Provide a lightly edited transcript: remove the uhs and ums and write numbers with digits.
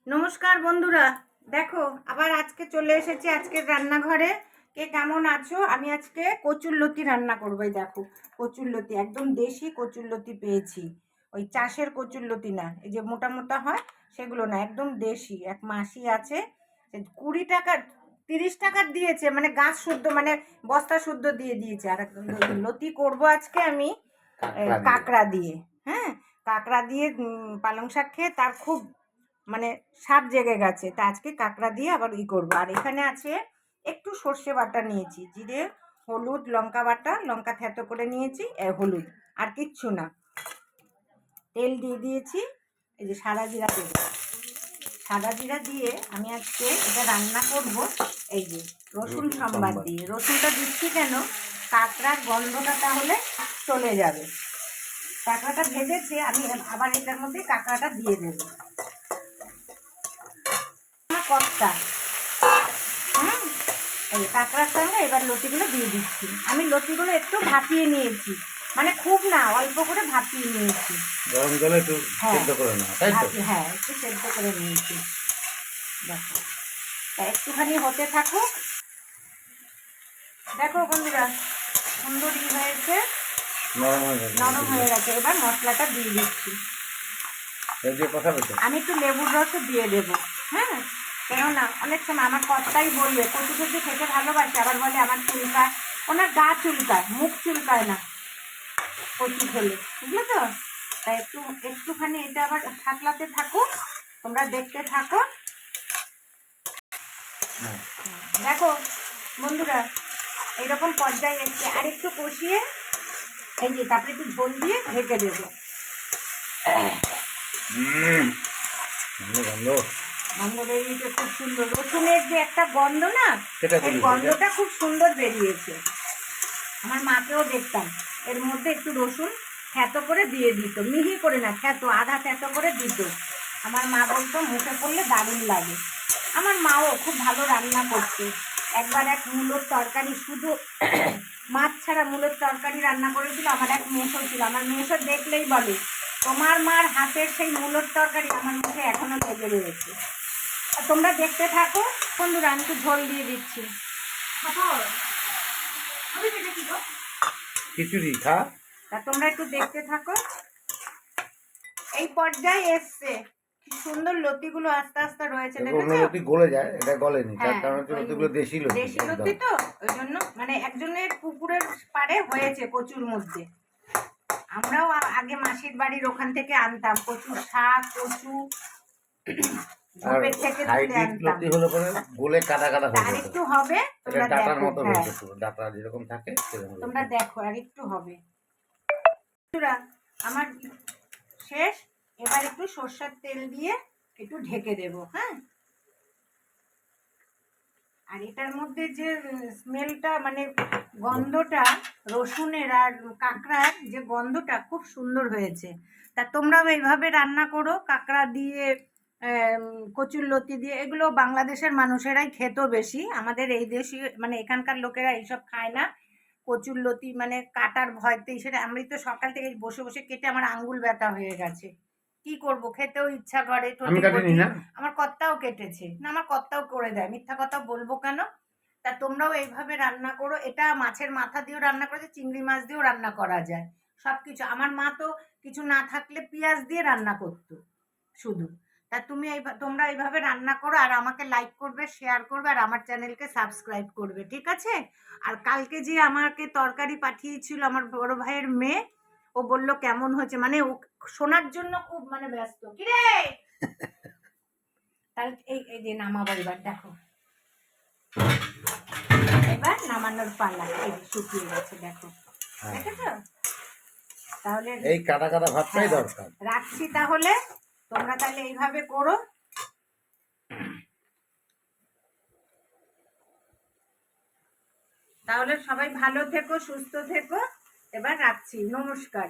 নমস্কার বন্ধুরা, দেখো আবার আজকে চলে এসেছি আজকের রান্নাঘরে। কে কেমন আছো? আমি আজকে কচুরলতি রান্না করবো। এই দেখো কচুরলতি, একদম দেশি কচুরলতি পেয়েছি। ওই চাষের কচুরলতি না, এই যে মোটা মোটা হয় সেগুলো না, একদম দেশি। এক মাসি আছে, 20 টাকা 30 টাকার দিয়েছে, মানে গাছ শুদ্ধ, মানে বস্তা শুদ্ধ দিয়ে দিয়েছে। আর লতি করবো আজকে আমি কাঁকড়া দিয়ে। হ্যাঁ, কাঁকড়া দিয়ে পালং শাক খেয়ে তার খুব মানে স্বাদ জেগে গেছে। তা আজকে কাঁকড়া দিয়ে আবার করবো। আর এখানে আছে একটু সর্ষে বাটা নিয়েছি, জিরে হলুদ লঙ্কা বাটা, লঙ্কা থেতো করে নিয়েছি, হলুদ, আর কিচ্ছু না। তেল দিয়ে দিয়েছি, এই যে সাদা জিরা দেবো। সাদা জিরা দিয়ে আমি আজকে এটা রান্না করব। এই যে রসুন সম্বাদ দিয়ে, রসুনটা দিচ্ছি কেন, কাঁকড়ার গন্ধটা তাহলে চলে যাবে। কাঁকড়াটা ভেজেছে, আমি আবার এটার মধ্যে কাঁকড়াটা দিয়ে দেবো। কর্তা এই কাঁকড়ার সঙ্গে এবার লতিগুলো দিয়ে দিচ্ছি। আমি লতিগুলো একটু ভাপিয়ে নিয়েছি, মানে খুব না, অল্প করে ভাপিয়ে নিয়েছি। গরম জলে একটু সেদ্ধ করে নাও, তাই তো? হ্যাঁ, একটু সেদ্ধ করে নিয়েছি। দেখো, তা একটুখানি হতে থাকুক। দেখো বন্ধুরা, সুন্দর হয়েছে, নরম হয়ে গেছে। এবার মশলাটা দিয়ে দিচ্ছি। আমি একটু লেবুর রসও দিয়ে দেবো। হ্যাঁ, কেননা অনেক সময় আমার কর্তাই বলবে কচু কচু খেতে ভালোবাসে, আবার বলে আমার চুলকায়। ওনার গা চুলকায়, মুখ চুলকায় না কচু খেলে, বুঝলে তো? তাই একটুখানি এটা আবার থাকলাতে থাকুক, তোমরা দেখতে থাকো। দেখো বন্ধুরা, এইরকম পর্যায়ে এসছে। আর একটু কষিয়ে এই যে তারপরে একটু ঝোল দিয়ে ঢেকে দেবো। গন্ধ বেরিয়েছে খুব সুন্দর। রসুনের যে একটা গন্ধ না, এই গন্ধটা খুব সুন্দর বেরিয়েছে। আমার মাকেও দেখতাম এর মধ্যে একটু রসুন থেতো করে দিয়ে দিত, মিহি করে না, থেতো, আধা থেতো করে দিত। আমার মা বলতো মুখে পড়লে দারুণ লাগে। আমার মাও খুব ভালো রান্না করছে। একবার এক মূলোর তরকারি, শুধু মাছ ছাড়া মূলোর তরকারি রান্না করেছিল। আমার এক মেসো ছিল, আমার মেসো দেখলেই বলে তোমার মার হাতের সেই মূলোর তরকারি আমার মুখে এখনো লেগে রয়েছে। আর তোমরা দেখতে থাকো বন্ধুরা, আমি একটু ঝোল দিয়ে দিচ্ছি। খিচুড়ি খা, তা তোমরা একটু দেখতে থাকো। এই পর্যায়ে এসছে, কি সুন্দর লতিগুলো আস্তে আস্তে রয়েছে, দেখেছো? লতি গলে যায়, এটা গলেনি, তার কারণ হচ্ছে লতিগুলো দেশি লতি। দেশি লতি তো ওই জন্য, মানে একজনের পুকুরের পাড়ে হয়েছে কচুর মধ্যে। আমরাও আগে মাসির বাড়ির ওখান থেকে আনতাম কচুর শাক, কচু একটু হবে, যেরকম থাকে তোমরা দেখো, আর একটু হবে। আমার শেষ, এবার একটু সরষের তেল দিয়ে একটু ঢেকে দেব। হ্যাঁ, আর এটার মধ্যে যে স্মেলটা, মানে গন্ধটা, রসুনের আর কাঁকড়ার যে গন্ধটা খুব সুন্দর হয়েছে। তা তোমরাও এইভাবে রান্না করো, কাঁকড়া দিয়ে, কচুরলতি দিয়ে। এগুলো বাংলাদেশের মানুষেরাই খেত বেশি, আমাদের এই দেশি মানে এখানকার লোকেরা এইসব খায় না। কচুরলতি মানে কাটার ভয়তে, সেটা আমি তো সকাল থেকে বসে বসে কেটে আমার আঙ্গুল ব্যথা হয়ে গেছে। কি করব, খেতেও ইচ্ছা করে। আমার কর্তাও কেটেছে না, আমার কর্তাও করে দেয়, মিথ্যা কথা বলবো কেন? তা তোমরাও এইভাবে রান্না করো। এটা মাছের মাথা দিয়েও রান্না করা যায়, চিংড়ি মাছ দিয়েও রান্না করা যায়, সবকিছু। আমার মা তো কিছু না থাকলে পেঁয়াজ দিয়ে রান্না করতো শুধু। তা তোমরা এইভাবে রান্না করো, আর আমাকে লাইক করবে, শেয়ার করবে, আর আমার চ্যানেলকে সাবস্ক্রাইব করবে, ঠিক আছে? আর কালকে যে আমাকে তরকারি পাঠিয়েছিল আমার বড় ভাইয়ের মেয়ে, ও বলল কেমন হয়েছে, মানে ও শোনার জন্য খুব মানে ব্যস্ত। কি রে, তাহলে এই যে নামাবো এবার। দেখো এবার নামানোর পালা, এই শুকিয়ে গেছে, দেখো, দেখেছো? তাহলে এই কাটা কাটা ভাতটাই দরকার। রাখছি তাহলে, তোমরা তাহলে এইভাবে করো। তাহলে সবাই ভালো থেকো, সুস্থ থেকো। এবার রাখছি, নমস্কার।